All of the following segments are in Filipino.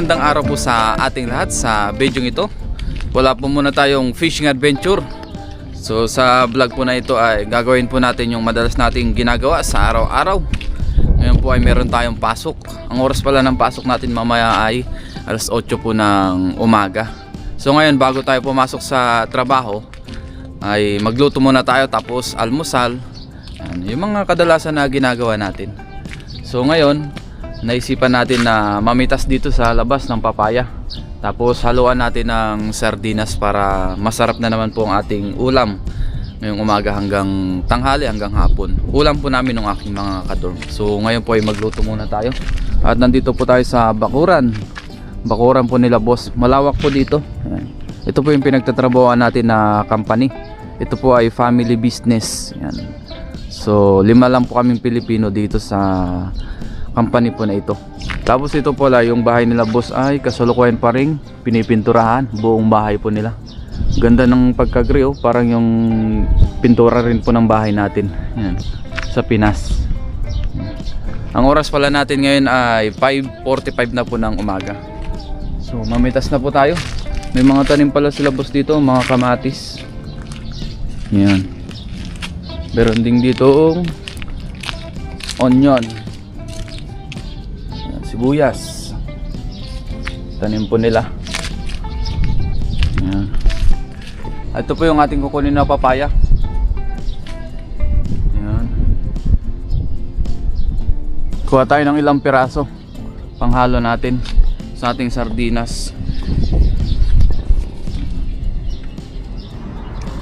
Magandang araw po sa ating lahat sa video ito. Wala po muna tayong fishing adventure. So sa vlog po na ito ay gagawin po natin yung madalas nating ginagawa sa araw-araw. Ngayon po ay meron tayong pasok. Ang oras pala ng pasok natin mamaya ay alas 8 po ng umaga. So ngayon bago tayo pumasok sa trabaho ay magluto muna tayo, tapos almusal. Yung mga kadalasan na ginagawa natin. So ngayon naisipan natin na mamitas dito sa labas ng papaya, tapos haluan natin ng sardinas para masarap na naman po ang ating ulam ngayong umaga hanggang tanghali, hanggang hapon. Ulam po namin ng aking mga kadorm. So ngayon po ay magluto muna tayo. At nandito po tayo sa bakuran po nila boss. Malawak po dito. Ayan. Ito po yung pinagtatrabahoan natin na company. Ito po ay family business. Ayan. So 5 lang po kaming Pilipino dito sa company po na ito. Tapos ito pala yung bahay nila boss ay kasalukuyan pa rin pinipinturahan, buong bahay po nila. Ganda ng pagka-gray, oh. Parang yung pintura rin po ng bahay natin. Yan, sa Pinas. Ang oras pala natin ngayon ay 5:45 na po ng umaga. So mamitas na po tayo. May mga tanim pala sila boss dito, mga kamatis. Yan. Meron ding dito onion, sibuyas, tanim po nila. Ayan. Ito po yung ating kukunin na papaya. Ayan. Kuha tayo ng ilang piraso panghalo natin sa ating sardinas.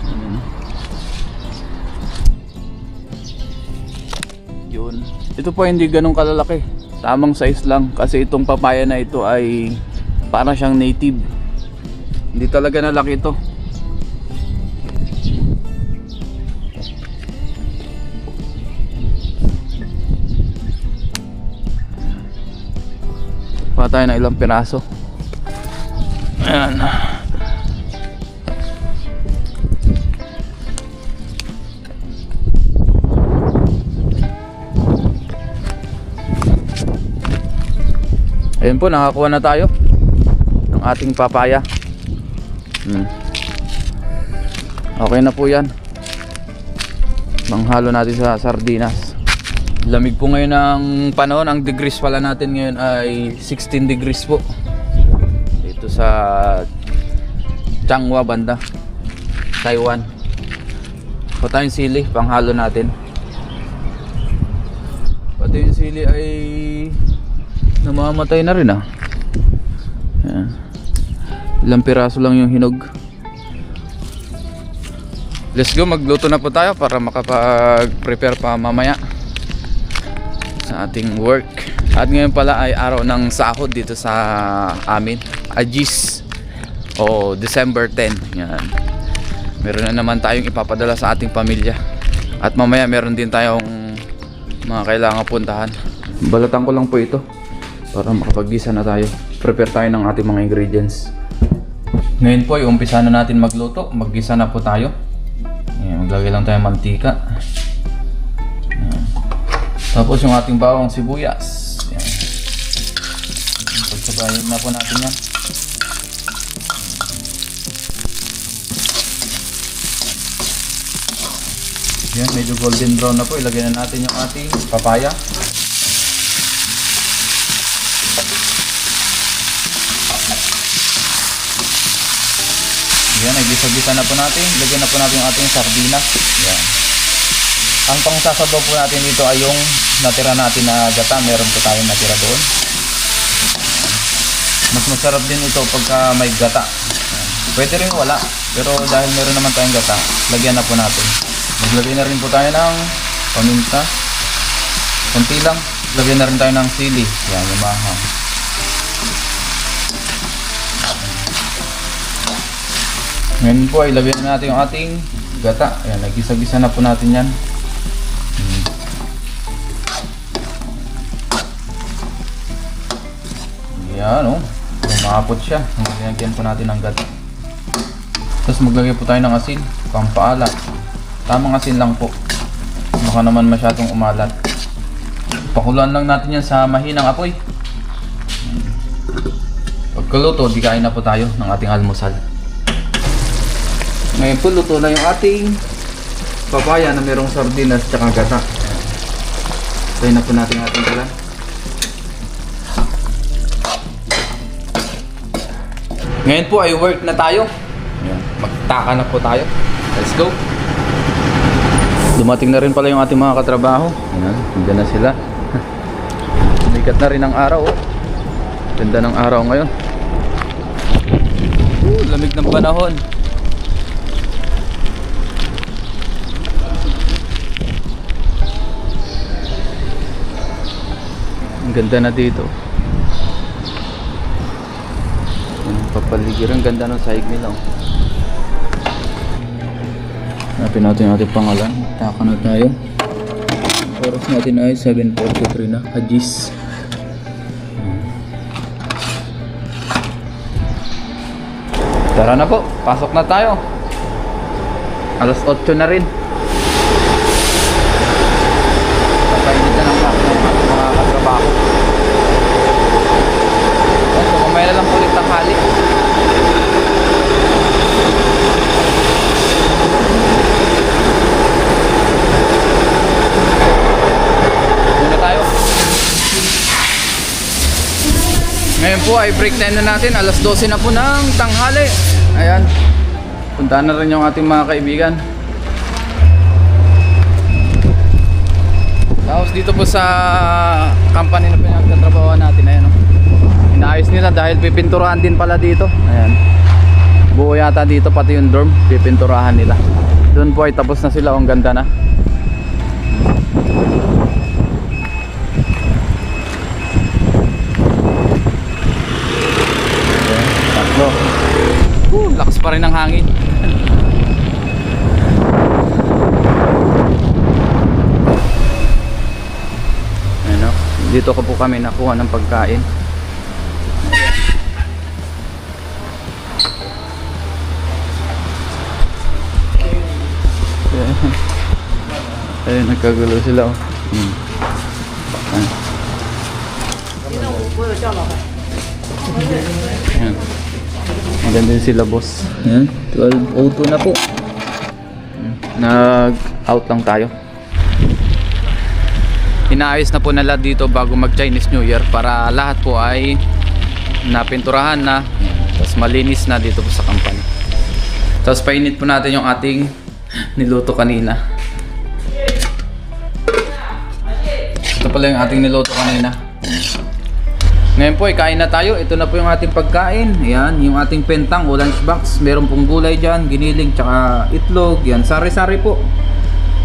Ayan. Yun. Ito po hindi ganun kalalaki, tamang size lang, kasi itong papaya na ito ay para siyang native. Hindi talaga nalaki ito. Pa tayo ng ilang piraso. Ayan. Ayan po, nakakuha na tayo ng ating papaya. Okay na po yan. Manghalo natin sa sardinas. Lamig po ngayon ng panahon. Ang degrees pala natin ngayon ay 16 degrees po dito sa Changhua banda, Taiwan. Pa tayong sili, panghalo natin. Pati yung sili ay namamatay na rin. Ayan. Ilang piraso lang yung hinog. Let's go, magluto na po tayo para makapag-prepare pa mamaya sa ating work. At ngayon pala ay araw ng sahod dito sa amin, Agis, o December 10. Yan. Meron na naman tayong ipapadala sa ating pamilya. At mamaya meron din tayong mga kailangan puntahan. Balatan ko lang po ito para makapag-gisa na tayo. Prepare tayo ng ating mga ingredients. Ngayon po ay umpisa na natin magluto. Mag-gisa na po tayo. Ayan, maglagay lang tayo mantika. Ayan. Tapos yung ating bawang sibuyas. Ayan. Pagsabayin na po natin yan. Ayan, medyo golden brown na po. Ilagay na natin yung ating papaya. Yan, nagisa-gisa na po natin. Lagyan na po natin yung ating sardinas. Yan. Ang pangsasabaw po natin dito ay yung natira natin na gata. Meron po tayong natira doon. Mas masarap din ito pagka may gata. Yan. Pwede rin wala, pero dahil meron naman tayong gata, lagyan na po natin. Maglagay na rin po tayo ng paminta. Kunti lang. Lagyan na rin tayo ng sili. Yan, yung mahang. Ngayon po ay lagyan natin yung ating gata. Ayan, nagisa-gisa na po natin yan. Ayan, oh. Lumapot siya. Lagyan po natin ng gata. Tapos maglagay po tayo ng asin, pampaalat. Tamang asin lang po. Baka naman masyadong umalat. Pakuluan lang natin yan sa mahinang apoy. Pagkaluto, di kain na po tayo ng ating almusal. Ngayon po, luto na yung ating papaya na merong sardinas at gata. Try na po natin ating kalan. Ngayon po ay work na tayo. Ayan, magtaka na po tayo. Let's go. Dumating na rin pala yung ating mga katrabaho. Ayan, nandiyan na sila. Sumikat na rin ang araw. Oh. Ganda ng araw ngayon. Lamig ng panahon. Ang ganda na dito. Papaligiran, ganda ng sahig nila. Hanapin natin yung ating pangalan. Taka na tayo. Oras natin ay 7:43 na. Hajis. Tara na po, pasok na tayo. Alas 8 na rin. Papainit na ng mga katrabaho. So kumaya na lang ulit ang hali. Muna tayo. Ngayon po ay break time na natin. Alas 12 na po ng tanghali. Ayan. Puntahan na rin yung ating mga kaibigan. Tapos dito po sa company na pinagtatrabahoan natin. Ayan o. Inaayos nila dahil pipinturahan din pala dito. Ayan. Buo yata dito pati yung dorm. Pipinturahan nila. Doon po ay tapos na sila. Ang ganda na. Lakas pa rin ang hangin. Ano? Dito ko po kami nakuha ng pagkain. Ayun, nagkagulo sila. Ayan. Maganda din sila boss. Ayan, 12:02 na po. Nag-out lang tayo. Inaayos na po nila dito bago mag Chinese New Year para lahat po ay napinturahan na. Tapos malinis na dito po sa company. Tapos painit po natin yung ating niluto kanina. Ito pala yung ating niluto kanina. Ngayon po ay kain na tayo. Ito na po yung ating pagkain. Ayan, yung ating pentang o lunchbox. Meron pong gulay dyan, giniling, tsaka itlog. Yan, sari-sari po.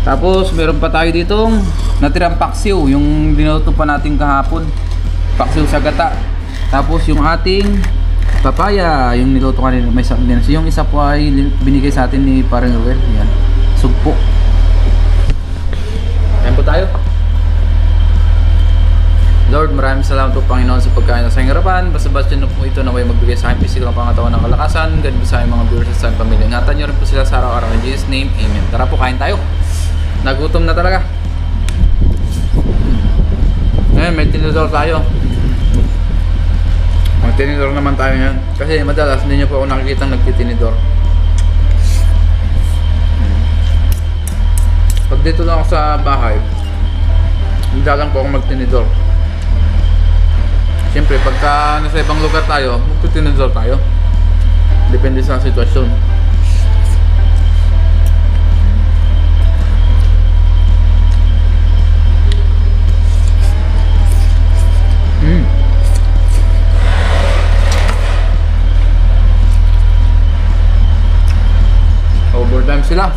Tapos meron pa tayo ditong natirang paksiw. Yung dinuto pa natin kahapon. Paksiw sa gata. Tapos yung ating papaya. Yung niluto kanina may sardinas. Yung isa po ay binigay sa atin ni Parang Ruel. Ayan, sugpo. Kain po tayo. Lord, maraming salamat po Panginoon sa pagkain sa aking harapan. Basta-basta nyo po ito na may magbigay sa aking pisikal ng pangatawan ng kalakasan. Ganun po sa aking mga viewers sa aking pamilya. Ingatan nyo rin po sila sa araw-araw. In Jesus' name, Amen. Tara po, kain tayo. Nagutom na talaga. Ngayon, may tinidor tayo. Magtinidor naman tayo ngayon. Kasi madalas hindi nyo po ako nakikita nagtitinidor. Pag dito lang ako sa bahay, hindi lang po ako magtinidor. Siyempre, pagka nasa ibang lugar tayo, magtitinidor tayo. Depende sa sitwasyon. Overtime sila.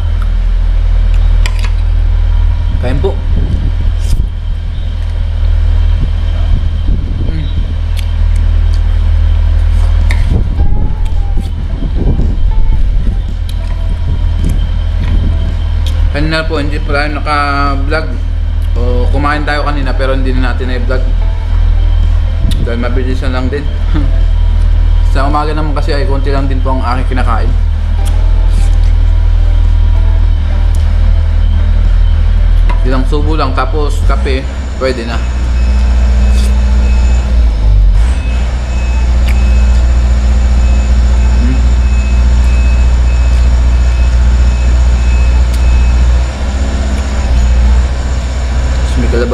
Kain po. Kanina po, hindi pa tayo naka-vlog. O, kumain tayo kanina pero hindi na natin na-vlog. Dahil mabilisan lang din. Sa umaga naman kasi ay konti lang din po ang aking kinakain. Ilang subo lang tapos kape, pwede na.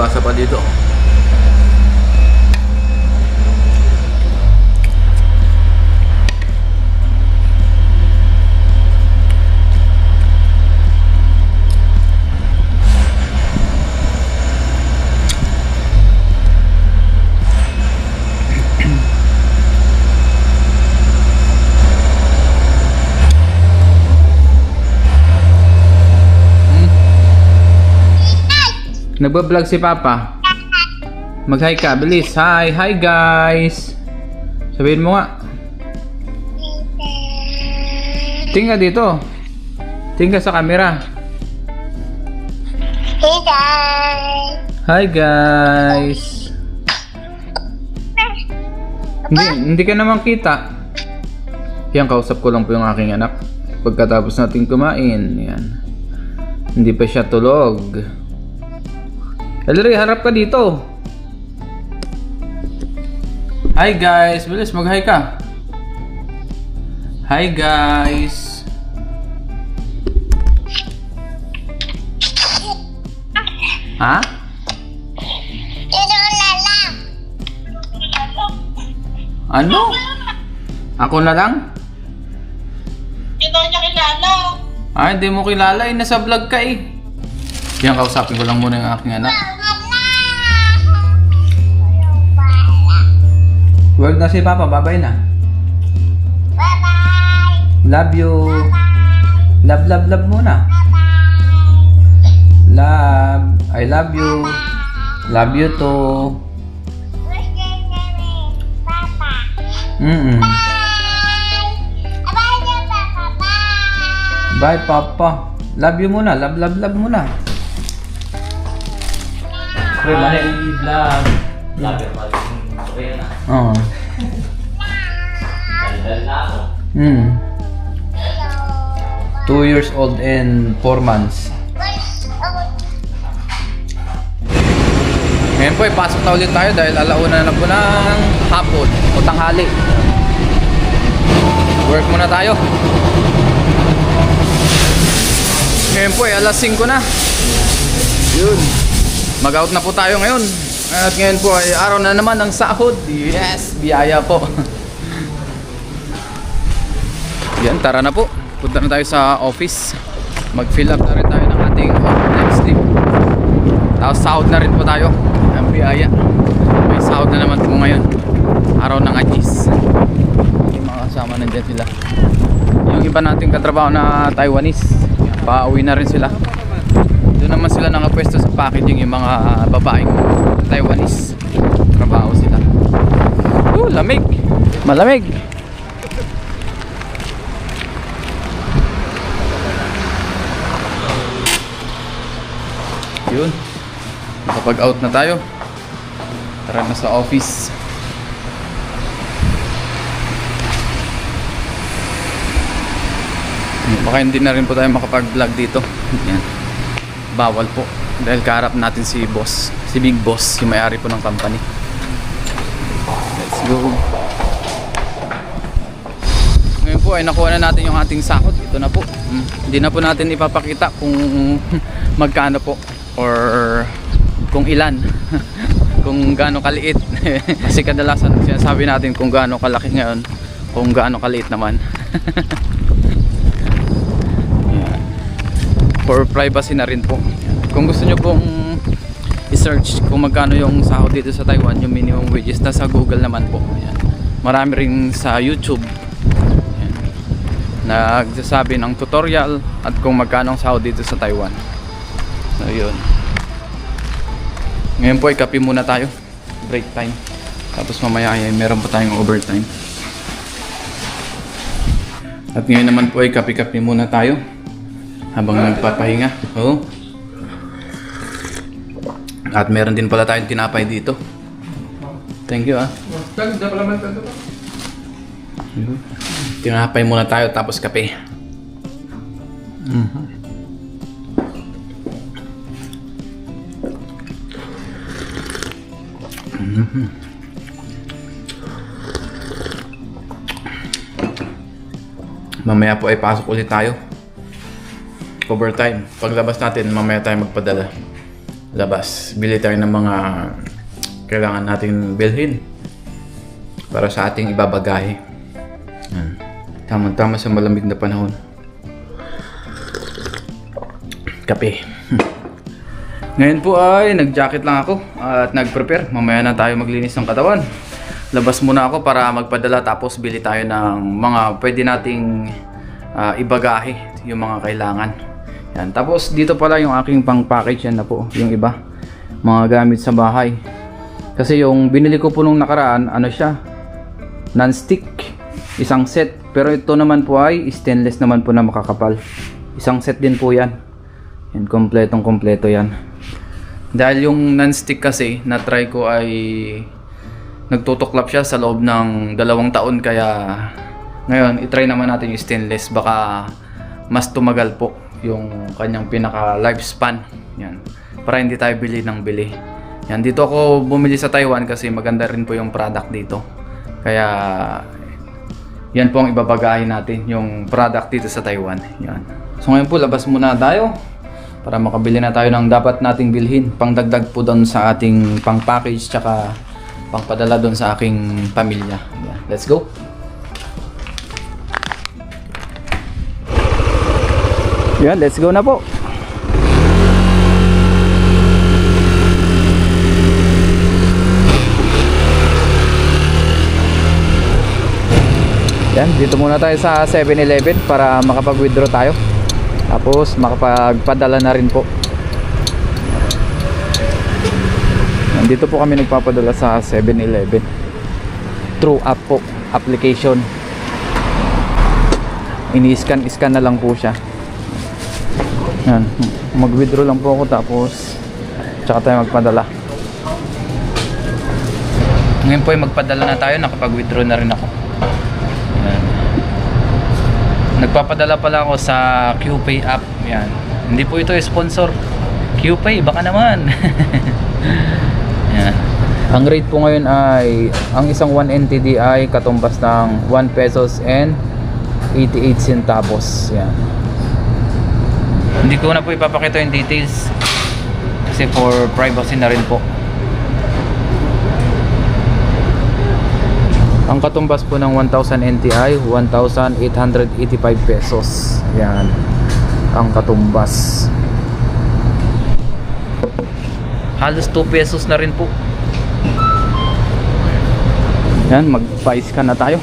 kalabasa pa dito. Nagbablog si Papa. Mag-hi ka, bilis. Hi, hi guys. Sabihin mo nga. Tingin ka dito. Tingin ka sa camera. Hey guys! Hi guys. Hindi ka naman kita. Yan, kausap ko lang po yung aking anak. Pagkatapos natin kumain. Yan. Hindi pa siya tulog. Ellery, harap ka dito. Hi guys, bilis mag-hi ka. Hi guys. Ha? Ano? Ako na lang? Hindi niya kilala. Ay, hindi mo kilala eh. Nasa vlog ka eh. Yan, kausapin ko lang muna yung aking anak. Word na si Papa, bye-bye na. Bye-bye! Love you. Love, love, love muna. Love. I love you. Love you too. Where's your name? Papa. Mm-mm. Bye! Bye, Papa. Bye! Bye, Papa. Love you muna. Love, love, love muna. Pre, mali. Vlog. Vlog yung magiging Korea na. Oo. Dal na ako. 2 years old and 4 months. Ngayon po, ipasok na ulit tayo dahil alauna na po ng hapon o tanghali. Work muna tayo. Ngayon po, alas 5 na. Yun. Mag-out na po tayo ngayon. At ngayon po ay araw na naman ng sahod. Yes, biyaya po. Yan, tara na po. Punta na tayo sa office. Mag-fill up na rin tayo ng ating next slip. Tapos sahod na rin po tayo. Ang biyaya. May sahod na naman po ngayon. Araw ng Agis. Yung mga kasama nandiyan sila. Yung iba nating katrabaho na Taiwanese, pauwi na rin sila. Doon naman sila nakapwesto sa packaging, yung mga babaeng Taiwanese. Trabaho sila. Lamig. Malamig. Yun. Nakapag-out na tayo. Tara na sa office. Baka hindi na rin po tayo makapag-vlog dito. Yan. Bawal po. Dahil kaharap natin si boss. Si Big Boss, yung may-ari po ng company. Let's go. Ngayon po ay nakuha na natin yung ating sahod. Ito na po. Hindi na po natin ipapakita kung magkano po or kung ilan. Kung gaano kaliit. Kasi kadalasan sinasabi natin kung gaano kalaki ngayon, kung gaano kaliit naman. For privacy na rin po. Kung gusto nyo pong i-search kung magkano yung sahod dito sa Taiwan, yung minimum wages, nasa Google naman po. Ayan. Marami rin sa YouTube. Ayan. Nagsasabi ng tutorial at kung magkano ang sahod dito sa Taiwan. So yun. Ngayon po ay kape muna tayo. Break time. Tapos mamaya ay meron pa tayong overtime. At ngayon naman po ay kape-kape muna tayo. Habang nagpapahinga. Oh. At meron din pala tayong tinapay dito. Thank you ah. Tinapay muna tayo tapos kape. Mamaya po ay pasok ulit tayo. Overtime. Paglabas natin, mamaya tayo magpadala. labas. Bili tayo ng mga kailangan natin bilhin para sa ating ibabagahe. Yan. Tama-tama sa malamig na panahon. Kape. Ngayon po ay nag-jacket lang ako at nag-prepare. Mamaya na tayo maglinis ng katawan. Labas muna ako para magpadala tapos bili tayo ng mga pwede nating ibagahe, yung mga kailangan. Yan. Tapos dito pala yung aking pang-package, yan na po yung iba. Mga gamit sa bahay. Kasi yung binili ko po nung nakaraan, ano siya? Non-stick. Isang set. Pero ito naman po ay stainless naman po na makakapal. Isang set din po yan. Yan, kompletong kompleto yan. Dahil yung non-stick kasi, na-try ko ay nagtutuklap siya sa loob ng 2 taon. Kaya ngayon, itry naman natin yung stainless. Baka mas tumagal po yung kanyang pinaka lifespan. Yan. Para hindi tayo bili ng bili. Yan, dito ako bumili sa Taiwan kasi maganda rin po yung product dito. Kaya yan po ang ibabagahin natin, yung product dito sa Taiwan. Yan. So ngayon po labas muna tayo para makabili na tayo ng dapat nating bilhin. Pangdagdag po doon sa ating pang-package tsaka pangpadala doon sa aking pamilya. Yan. Let's go! Yan, let's go na po! Yan, dito muna tayo sa 7-Eleven para makapag-withdraw tayo. Tapos makapagpadala na rin po. Yan, dito po kami nagpapadala sa 7-Eleven. Through app po, application. Ini-scan na lang po siya. Yan, mag-withdraw lang po ako tapos tsaka tayo magpadala. Ngayon po ay magpadala na tayo, nakapag-withdraw na rin ako. Nagpapadala pala ako sa QPay app. Yan. Hindi po ito sponsor. QPay, baka naman. Yan. Ang rate po ngayon ay, ang isang 1 NTD ay katumbas ng 1 pesos and 88 centavos. Yan. Hindi ko na po ipapakita yung details kasi for privacy na rin po. Ang katumbas po ng 1,000 NTI, 1,885 pesos. Yan. Ang katumbas. Halos 2 pesos na rin po. Yan, magpa-scan na tayo.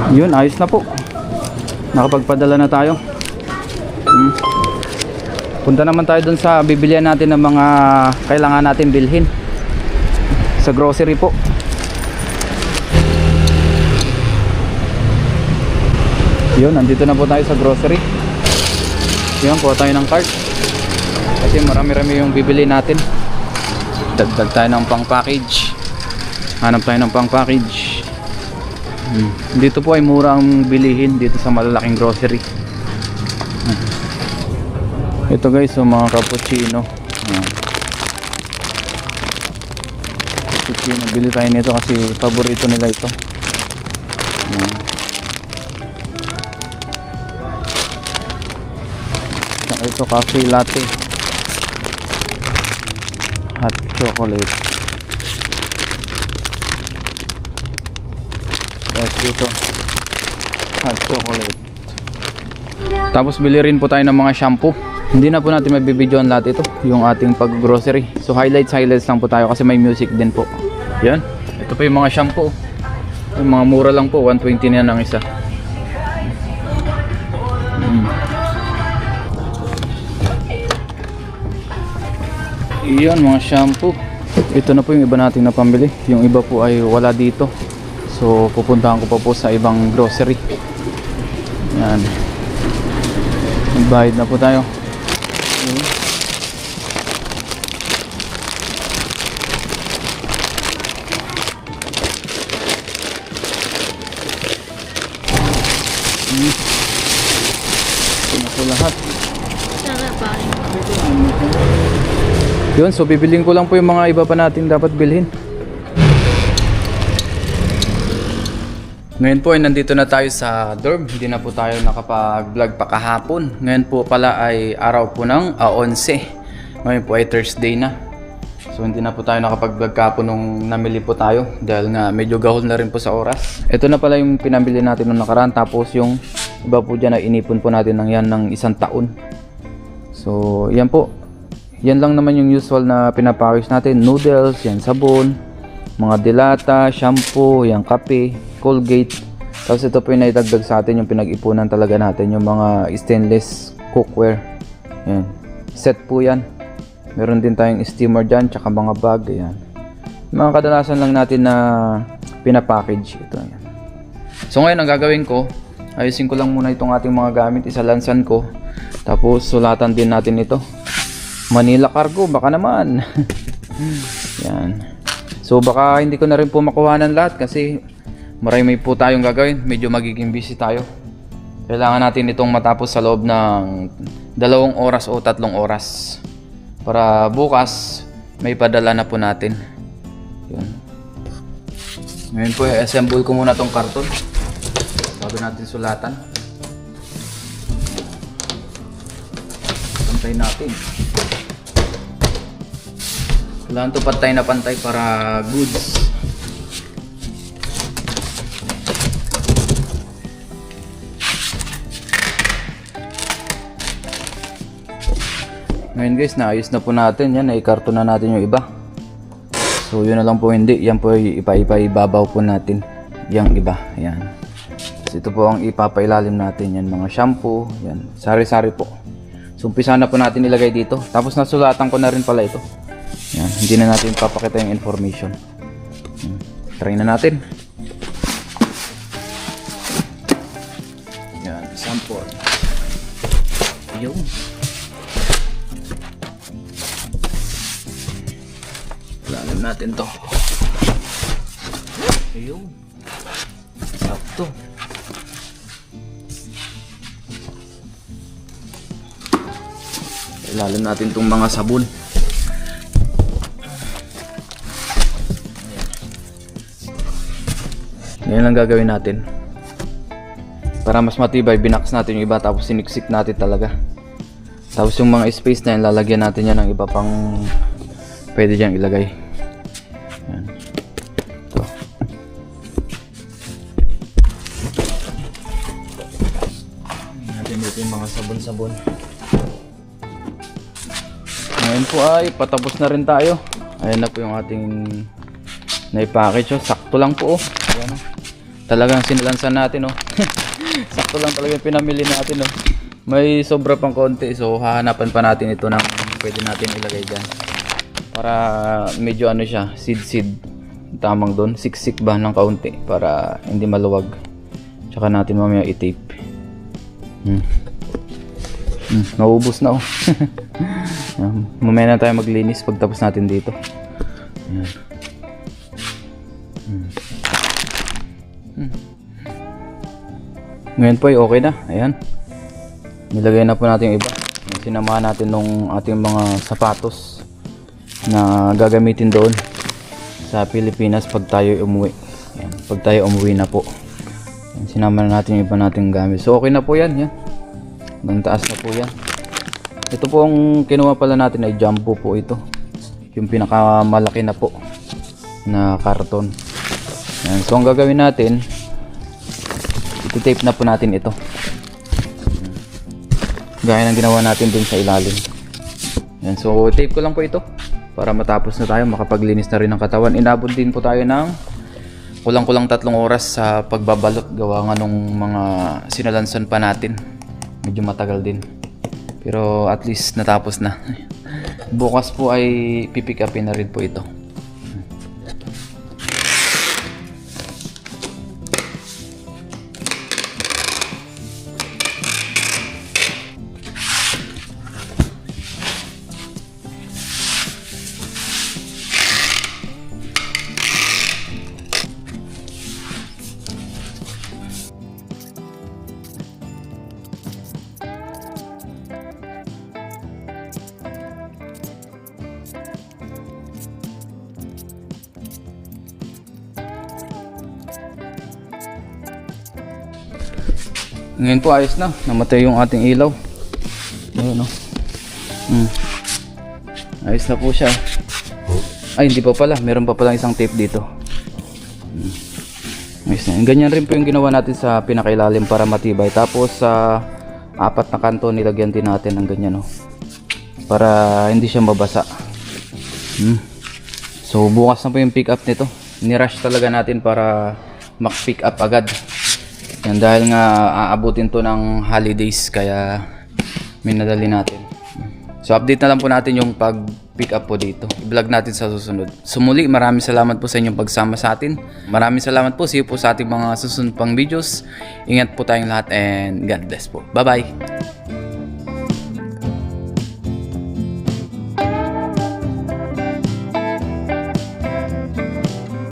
Yun, ayos na po. Nakapagpadala na tayo. Punta naman tayo dun sa bibilihan natin ng mga kailangan natin bilhin sa grocery po. Yun, nandito na po tayo sa grocery. Yun, kuha tayo ng cart kasi marami-rami yung bibili natin. Dagdag tayo ng pang-package. Hanap tayo ng pang-package. Dito po ay mura ang bilihin dito sa malalaking grocery. Ito guys, so mga cappuccino. Cappuccino, bili tayo nito kasi paborito nila ito. Ito coffee latte, hot chocolate. Dito hot chocolate. Tapos bili rin po tayo ng mga shampoo. Hindi na po natin mabibidyoan lahat ito, yung ating pag-grocery. So highlights lang po tayo kasi may music din po. Yan, ito po yung mga shampoo. Yung mga mura lang po, 120 na ang isa. Iyon, mga shampoo. Ito na po yung iba nating napambili. Yung iba po ay wala dito. So pupuntahan ko pa po sa ibang grocery. Yan. Magbayad na po tayo. Ito na po lahat. Yun, so bibiling ko lang po yung mga iba pa natin dapat bilhin. Ngayon po ay nandito na tayo sa dorm. Hindi na po tayo nakapag-vlog pa kahapon. Ngayon po pala ay araw po ng 11. Ngayon po ay Thursday na. So hindi na po tayo nakapag-vlog kahapon nung namili po tayo. Dahil nga medyo gahol na rin po sa oras. Ito na pala yung pinamili natin nung nakaraan. Tapos yung iba po dyan ay inipon po natin ng yan ng 1 taon. So yan po. Yan lang naman yung usual na pinapackage natin. Noodles, yan sabon, mga dilata, shampoo, yan kape, Colgate. Tapos ito po yung naidagdag sa atin yung pinag-ipunan talaga natin, yung mga stainless cookware. Yan. Set po yan. Meron din tayong steamer dyan, tsaka mga bag. Yan. Mga kadalasan lang natin na pinapackage. Ito. Yan. So ngayon ang gagawin ko, ayusin ko lang muna itong ating mga gamit. Isalansan ko. Tapos sulatan din natin ito. Manila Cargo, baka naman. Yan. So baka hindi ko na rin po makuha ng lahat kasi marami po tayong gagawin. Medyo magiging busy tayo. Kailangan natin itong matapos sa loob ng 2 oras o 3 oras. Para bukas may padala na po natin. Yun. Ngayon po i-assemble ko muna tong karton bago natin sulatan. Pantay natin. Kailangan ito pantay na pantay para goods. Ngayon guys, naayos na po natin yan. Naikarton na natin yung iba. So yun na lang po hindi. Yan po ay ibabaw po natin. Yung iba. Yan. So, ito po ang ipapailalim natin. Yan mga shampoo. Yan. Sari-sari po. So umpisa na po natin ilagay dito. Tapos nasulatan ko na rin pala ito. Yan. Hindi na natin papakita yung information. Try na natin. Yan. Sample. Yung. Ilalim natin to. Ayun. Sakto. Ilalim natin tong mga sabon. Ngayon lang gagawin natin. Para mas matibay, binaks natin yung iba tapos siniksik natin talaga. Tapos yung mga space na yan, lalagyan natin yan ng iba pang pwede dyan ilagay. Yan. Ito. Natin dito yung mga sabon-sabon. Ngayon po ay patapos na rin tayo. Ayan na po yung ating naipackage. Oh. Sakto lang po. Oh. Ayan, oh. Talagang sinalansan natin. Oh. Sakto lang talaga yung pinamili natin. Oh. May sobra pang konti. So hahanapan pa natin ito ng pwede natin ilagay dyan. Para medyo ano siya, seed. Tamang doon, siksik ba ng kaunti para hindi maluwag. Tsaka natin mamaya i-tape. Naubos na oh. Mamaya na tayo maglinis pagtapos natin dito. Ayan. Ngayon po ay okay na. Ayan. Nilagay na po natin yung iba. Sinamahan natin nung ating mga sapatos na gagamitin doon sa Pilipinas pag tayo umuwi. Ayan, pag tayo umuwi na po. Ayan, sinama na natin yung iba nating gamit. So okay na po yan. Yan. Hanggang taas na po yan. Ito po ang kinuha pala natin ay jumbo po ito. Yung pinakamalaki na po na karton. Ayan, so ang gagawin natin, iti-tape na po natin ito. Gaya ng ginawa natin dun sa ilalim. Ayan, so tape ko lang po ito para matapos na tayo, makapaglinis na rin ng katawan. Inabot din po tayo ng kulang-kulang 3 oras sa pagbabalot. Gawa nga nung mga sinalansan pa natin. Medyo matagal din. Pero at least natapos na. Bukas po ay pipick upin na rin po ito. Ngayon po ayos na. Namatay yung ating ilaw. Ayun, no? Ayos na po siya. Ay, hindi pa pala. Meron pa palang isang tape dito. Ayos na. Ganyan rin po yung ginawa natin sa pinakailalim para matibay. Tapos sa 4 na kanto nilagyan din natin ng ganyan, no? Para hindi siya mabasa. So bukas na po yung pick up nito. Nirush talaga natin para mak-pick up agad. Yan, dahil nga aabutin to ng holidays kaya minadali natin. So update na lang po natin yung pag-pick up po dito. I-vlog natin sa susunod. So muli, maraming salamat po sa inyong pagsama sa atin. Maraming salamat po. See you po sa ating mga susunod pang videos. Ingat po tayong lahat and God bless po. Bye bye.